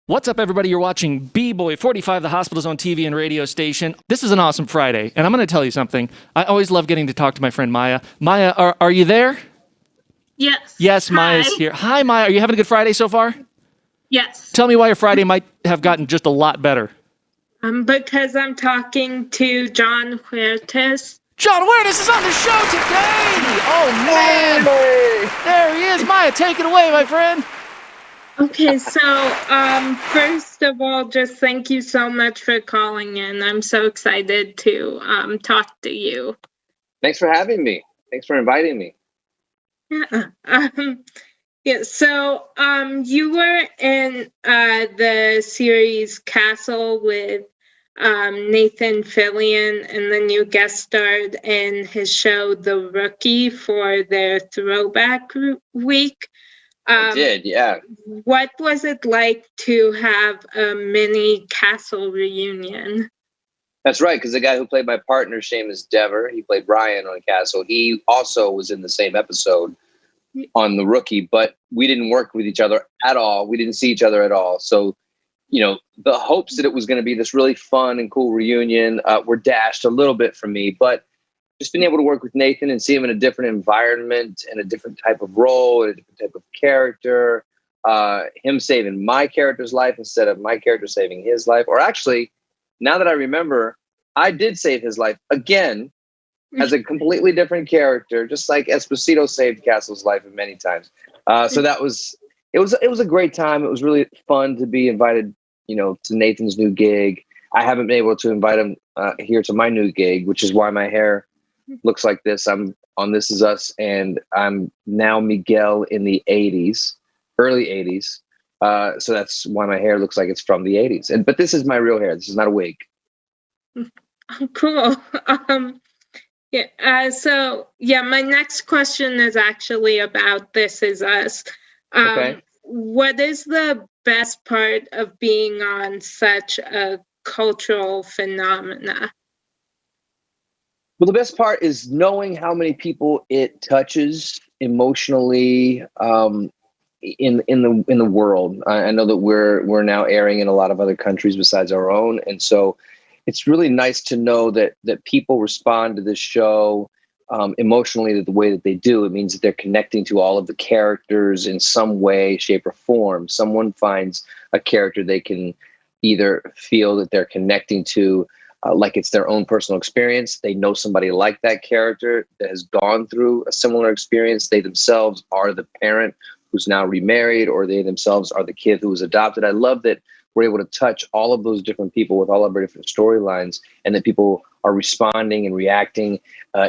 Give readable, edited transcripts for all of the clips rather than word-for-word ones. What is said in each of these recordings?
What's up, everybody? You're watching B-Boy 45, the Hospital's own TV and radio station. This is an awesome Friday, and I'm going to tell you something. I always love getting to talk to my friend Maya. Maya, are you there? Yes. Yes, Hi. Maya's here. Hi, Maya. Are you having a good Friday so far? Yes. Tell me why your Friday might have gotten just a lot better. Because I'm talking to Jon Huertas. Jon Huertas is on the show today! Oh, man! There he is. Maya, take it away, my friend. Okay, so first of all, just thank you so much for calling in. I'm so excited to talk to you. Thanks for having me. Thanks for inviting me. Yeah. So you were in the series Castle with Nathan Fillion, and then you guest starred in his show The Rookie for their Throwback Week. I did, yeah. What was it like to have a mini Castle reunion? That's right, because the guy who played my partner, Seamus Dever, he played Ryan on Castle. He also was in the same episode on The Rookie, but we didn't work with each other at all. We didn't see each other at all. So, you know, the hopes that it was going to be this really fun and cool reunion were dashed a little bit from me, but just being able to work with Nathan and see him in a different environment and a different type of role, and a different type of character, him saving my character's life instead of my character saving his life. Or actually, now that I remember, I did save his life again as a completely different character, just like Esposito saved Castle's life many times. So it was a great time. It was really fun to be invited, to Nathan's new gig. I haven't been able to invite him here to my new gig, which is why my hair looks like this. I'm on This Is Us, and I'm now Miguel in the 80s, early 80s. So that's why my hair looks like it's from the 80s. But this is my real hair. This is not a wig. Cool. My next question is actually about This Is Us. Okay. What is the best part of being on such a cultural phenomena? Well, the best part is knowing how many people it touches emotionally in the world. I know that we're now airing in a lot of other countries besides our own, and so it's really nice to know that people respond to this show emotionally the way that they do. It means that they're connecting to all of the characters in some way, shape, or form. Someone finds a character they can either feel that they're connecting to, like it's their own personal experience. They know somebody like that character that has gone through a similar experience. They themselves are the parent who's now remarried, or they themselves are the kid who was adopted. I love that we're able to touch all of those different people with all of our different storylines, and that people are responding and reacting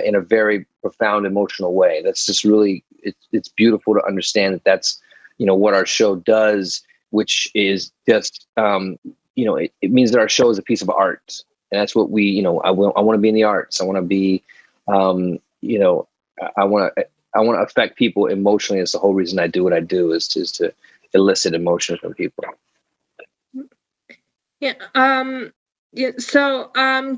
in a very profound emotional way. That's just really, it's beautiful to understand that that's, what our show does, which is just, it means that our show is a piece of art. And that's what we, I want to be in the arts. I want to be, I want to affect people emotionally. That's the whole reason I do what I do, is to elicit emotion from people. Yeah. So,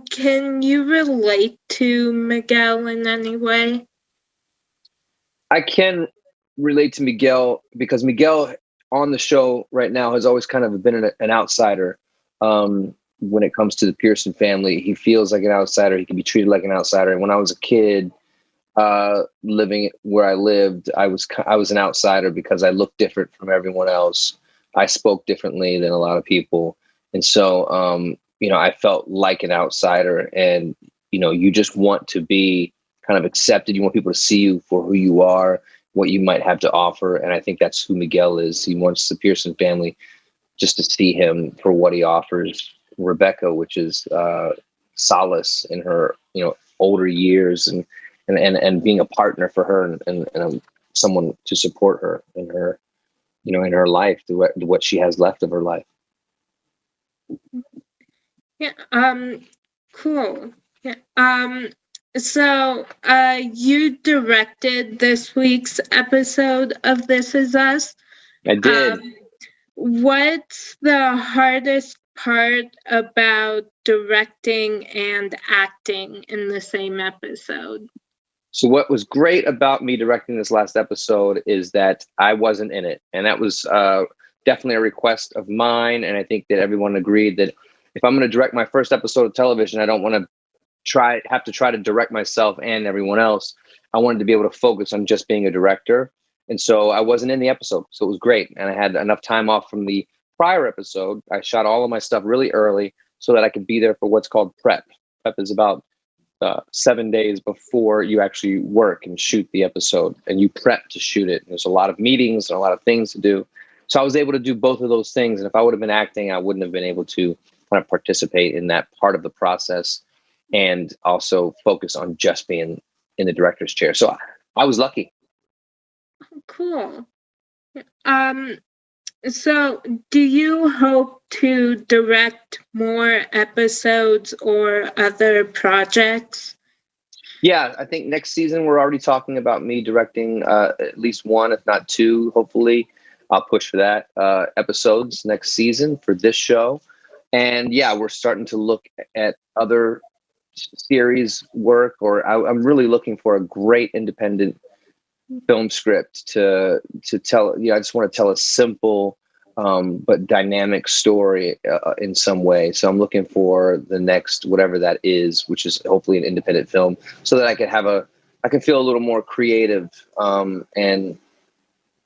can you relate to Miguel in any way? I can relate to Miguel because Miguel on the show right now has always kind of been an outsider. When it comes to the Pearson family, he feels like an outsider. He can be treated like an outsider. And when I was a kid, living where I lived, I was an outsider because I looked different from everyone else. I spoke differently than a lot of people. And so, I felt like an outsider, and, you just want to be kind of accepted. You want people to see you for who you are, what you might have to offer. And I think that's who Miguel is. He wants the Pearson family just to see him for what he offers Rebecca, which is solace in her, older years, and being a partner for her, and someone to support her in her, in her life, what she has left of her life. Yeah. Cool. Yeah. So, you directed this week's episode of This Is Us. I did. What's the hardest part about directing and acting in the same episode? So what was great about me directing this last episode is that I wasn't in it. And that was definitely a request of mine. And I think that everyone agreed that if I'm going to direct my first episode of television, I don't want to have to try to direct myself and everyone else. I wanted to be able to focus on just being a director. And so I wasn't in the episode. So it was great. And I had enough time off from the prior episode. I shot all of my stuff really early so that I could be there for what's called prep. Prep is about 7 days before you actually work and shoot the episode, and you prep to shoot it. And there's a lot of meetings and a lot of things to do. So I was able to do both of those things. And if I would have been acting, I wouldn't have been able to kind of participate in that part of the process and also focus on just being in the director's chair. So I was lucky. Cool. So do you hope to direct more episodes or other projects? Yeah, I think next season we're already talking about me directing at least one, if not two, hopefully. I'll push for that, episodes next season for this show. And yeah, we're starting to look at other series work, or I'm really looking for a great independent film script to tell. I just want to tell a simple but dynamic story in some way. So I'm looking for the next whatever that is, which is hopefully an independent film, so that I can feel a little more creative and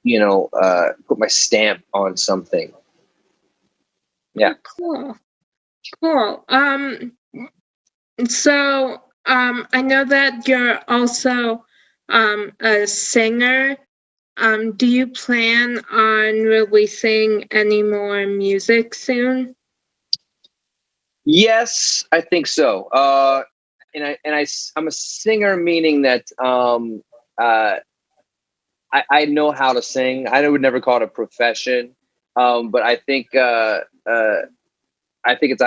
put my stamp on something. Yeah. Cool. So I know that you're also a singer. Do you plan on releasing any more music soon? Yes, I think so. I'm a singer, meaning that I know how to sing. I would never call it a profession, but I think it's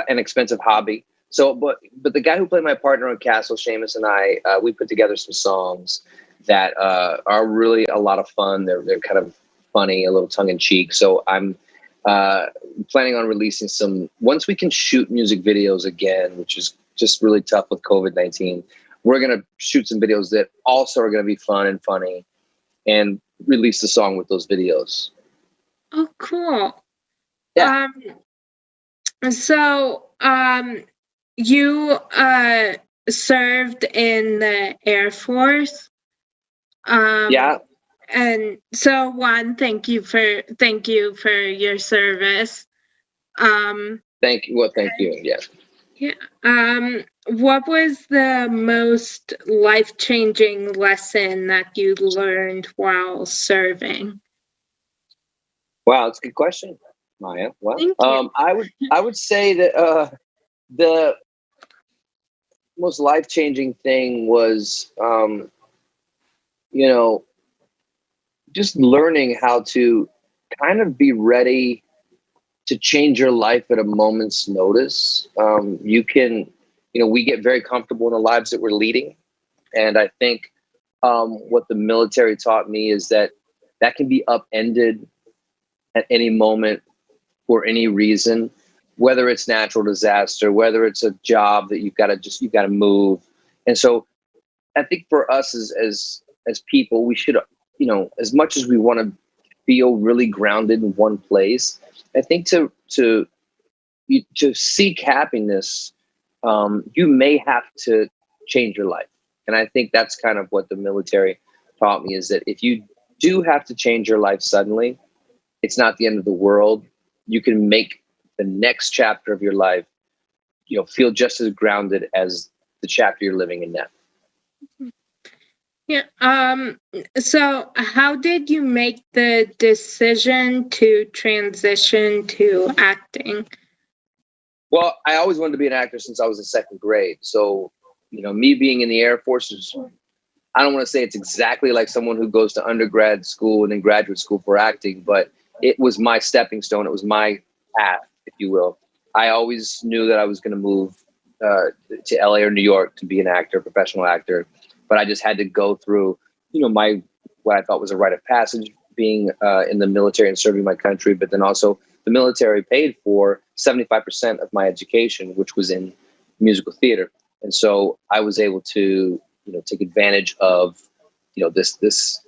an expensive hobby. So, but the guy who played my partner on Castle, Seamus, and I, we put together some songs that are really a lot of fun. They're kind of funny, a little tongue in cheek. So I'm planning on releasing some once we can shoot music videos again, which is just really tough with COVID-19. We're gonna shoot some videos that also are gonna be fun and funny, and release the song with those videos. Oh, cool. Yeah. So you served in the Air Force. Yeah. And so thank you for your service. Thank you. Well, thank you. Yeah. Yeah. What was the most life-changing lesson that you learned while serving? Wow, that's a good question, Maya. Well, Thank you. I would say that the most life-changing thing was just learning how to kind of be ready to change your life at a moment's notice. We get very comfortable in the lives that we're leading. And I think what the military taught me is that can be upended at any moment for any reason, whether it's natural disaster, whether it's a job that you've got to move. And so I think for us as people, we should, as much as we want to feel really grounded in one place, I think to seek happiness, you may have to change your life. And I think that's kind of what the military taught me, is that if you do have to change your life suddenly, it's not the end of the world. You can make the next chapter of your life, feel just as grounded as the chapter you're living in now. Yeah. So how did you make the decision to transition to acting? Well, I always wanted to be an actor since I was in second grade. So, me being in the Air Force I don't want to say it's exactly like someone who goes to undergrad school and then graduate school for acting, but it was my stepping stone. It was my path, if you will. I always knew that I was going to move to LA or New York to be an actor, professional actor. But I just had to go through, what I thought was a rite of passage, being in the military and serving my country. But then also the military paid for 75% of my education, which was in musical theater. And so I was able to, take advantage of, this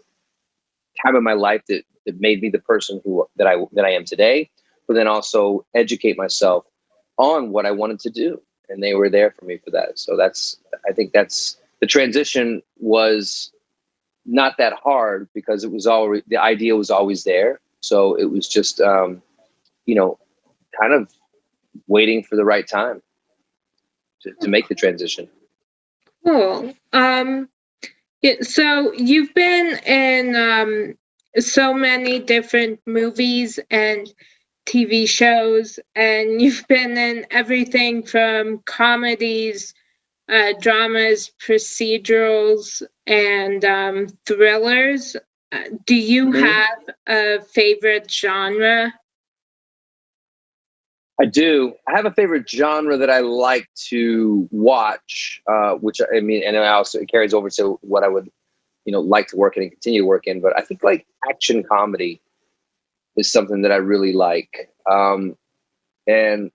time in my life that that made me the person that I am today, but then also educate myself on what I wanted to do. And they were there for me for that. So I think the transition was not that hard because the idea was always there. So it was just, kind of waiting for the right time to make the transition. Cool. So you've been in so many different movies and TV shows, and you've been in everything from comedies, dramas, procedurals, and thrillers. Do you have a favorite genre? I do. I have a favorite genre that I like to watch, which I mean, and it carries over to what I would, like to work in and continue to work in. But I think like action comedy is something that I really like. And for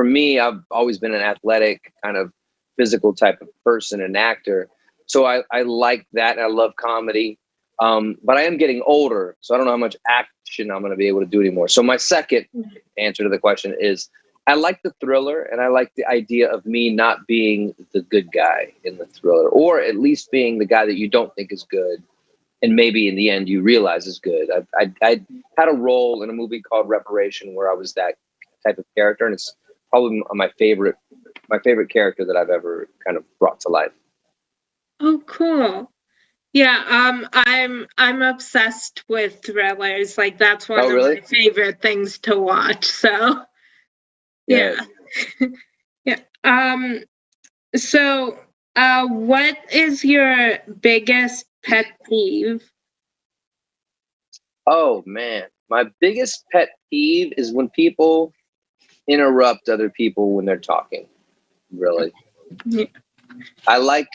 me, I've always been an athletic kind of physical type of person and actor. So I like that. And I love comedy. But I am getting older, so I don't know how much action I'm going to be able to do anymore. So my second answer to the question is I like the thriller, and I like the idea of me not being the good guy in the thriller, or at least being the guy that you don't think is good, and maybe in the end you realize is good. I had a role in a movie called Reparation where I was that type of character, and it's probably my favorite character that I've ever kind of brought to life. Oh, cool. Yeah, I'm obsessed with thrillers. Like that's one of my favorite things to watch. So yeah. Yeah. So what is your biggest pet peeve? Oh man, my biggest pet peeve is when people interrupt other people when they're talking. Really. Yeah. I like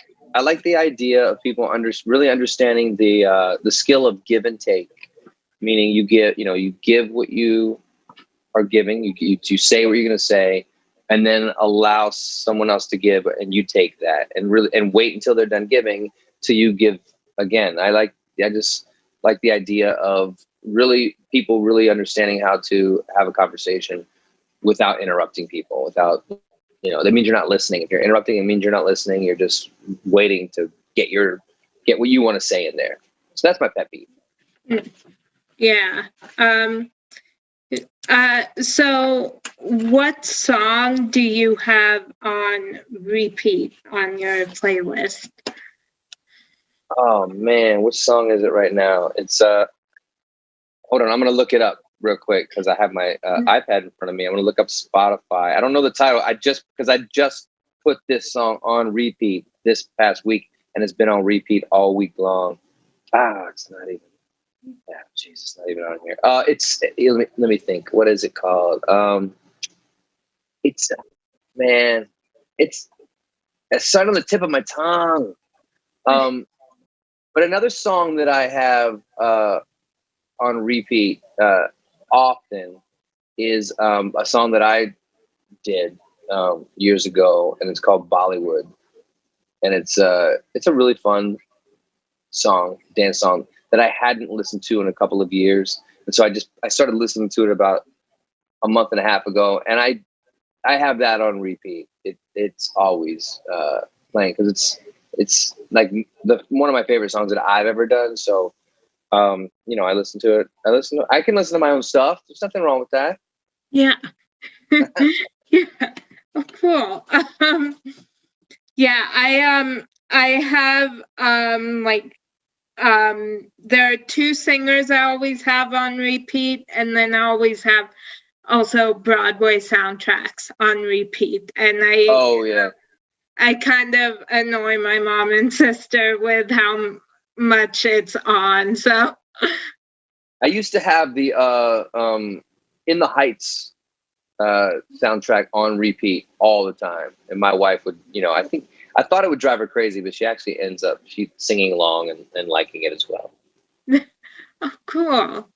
the idea of people really understanding the skill of give and take, meaning you give what you are giving, you say what you're going to say, and then allow someone else to give, and you take that, and wait until they're done giving till you give again. I just like the idea of people really understanding how to have a conversation without interrupting people, without. That means you're not listening. If you're interrupting, it means you're not listening. You're just waiting to get what you want to say in there. So that's my pet peeve. Yeah. So what song do you have on repeat on your playlist? Oh man, which song is it right now? It's hold on, I'm gonna look it up real quick because I have my iPad in front of me. I'm gonna look up Spotify. I don't know the title. I just put this song on repeat this past week, and it's been on repeat all week long. It's not even. Yeah, Jesus, not even on here. Let me think. What is it called? It's right on the tip of my tongue. But another song that I have on repeat often is a song that I did years ago, and it's called Bollywood, and it's a really fun song, dance song that I hadn't listened to in a couple of years, and so I started listening to it about a month and a half ago, and I have that on repeat. It's always playing because it's like one of my favorite songs that I've ever done. So I listen to it. I can listen to my own stuff. There's nothing wrong with that. Yeah. Yeah. Oh, cool. Yeah, I have there are two singers I always have on repeat, and then I always have also Broadway soundtracks on repeat. And I kind of annoy my mom and sister with how much it's on. So I used to have the In the Heights soundtrack on repeat all the time, and my wife would, I thought it would drive her crazy, but she actually ends up singing along and liking it as well. Oh, cool.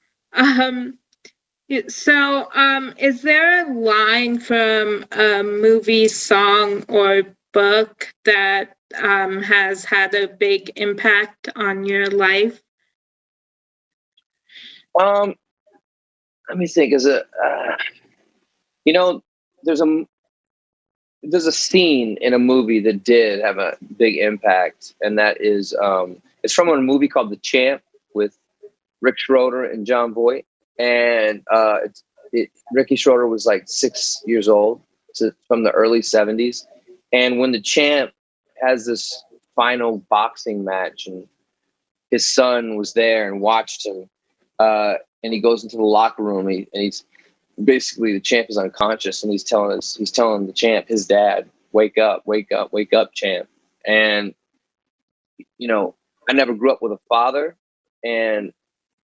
So is there a line from a movie, song, or book that has had a big impact on your life? Let me think. You know, there's a scene in a movie that did have a big impact, and that is it's from a movie called The Champ with Rick Schroeder and John Voight, and Ricky Schroeder was like 6 years old, so from the early '70s, and when The Champ has this final boxing match, and his son was there and watched him, and he goes into the locker room, and he's basically, the Champ is unconscious, and he's telling the Champ, his dad, wake up, wake up, wake up, Champ. And I never grew up with a father, and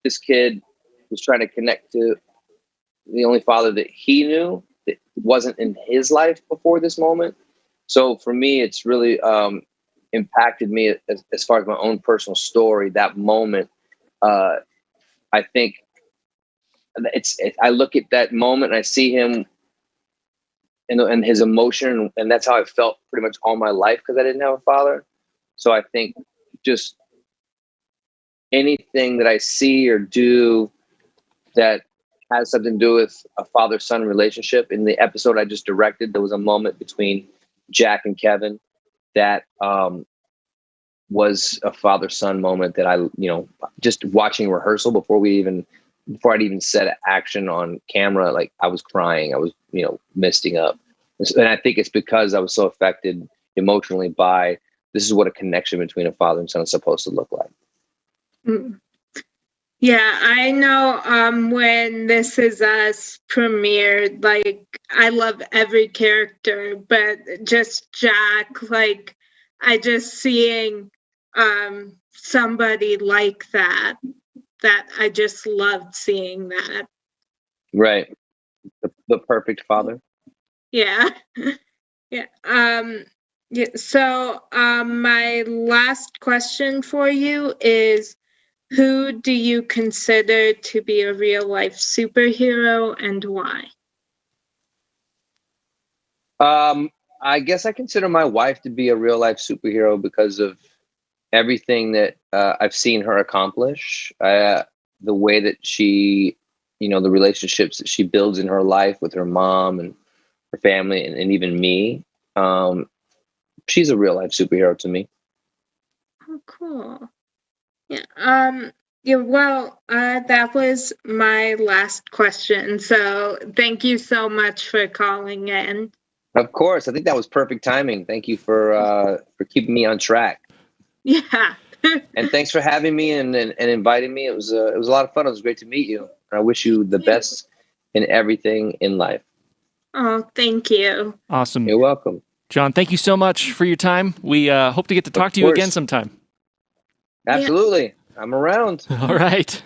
this kid was trying to connect to the only father that he knew that wasn't in his life before this moment. So for me, it's really impacted me as far as my own personal story. That moment, I think I look at that moment and I see him and his emotion, and that's how I felt pretty much all my life because I didn't have a father. So I think just anything that I see or do that has something to do with a father-son relationship. In the episode I just directed, there was a moment between Jack and Kevin that was a father-son moment that I, just watching rehearsal before I'd even set action on camera, like I was crying, I was, misting up. And I think it's because I was so affected emotionally by this is what a connection between a father and son is supposed to look like. Mm. Yeah, I know when This Is Us premiered, like I love every character, but just Jack, like I just seeing somebody like that I just loved seeing that. Right. The perfect father. Yeah. Yeah. Yeah. So my last question for you is, who do you consider to be a real life superhero and why? I guess I consider my wife to be a real life superhero because of everything that I've seen her accomplish, the way that she, the relationships that she builds in her life with her mom and her family and even me. She's a real life superhero to me. Oh, cool. Yeah. Yeah, well, that was my last question. So thank you so much for calling in. Of course. I think that was perfect timing. Thank you for keeping me on track. Yeah. And thanks for having me and inviting me. It was a lot of fun. It was great to meet you. And I wish you the best in everything in life. Oh, thank you. Awesome. You're welcome. John, thank you so much for your time. We hope to get to talk to you again sometime. Absolutely. Yeah. I'm around. All right.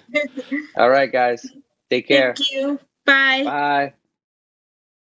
All right, guys. Take care. Thank you. Bye. Bye.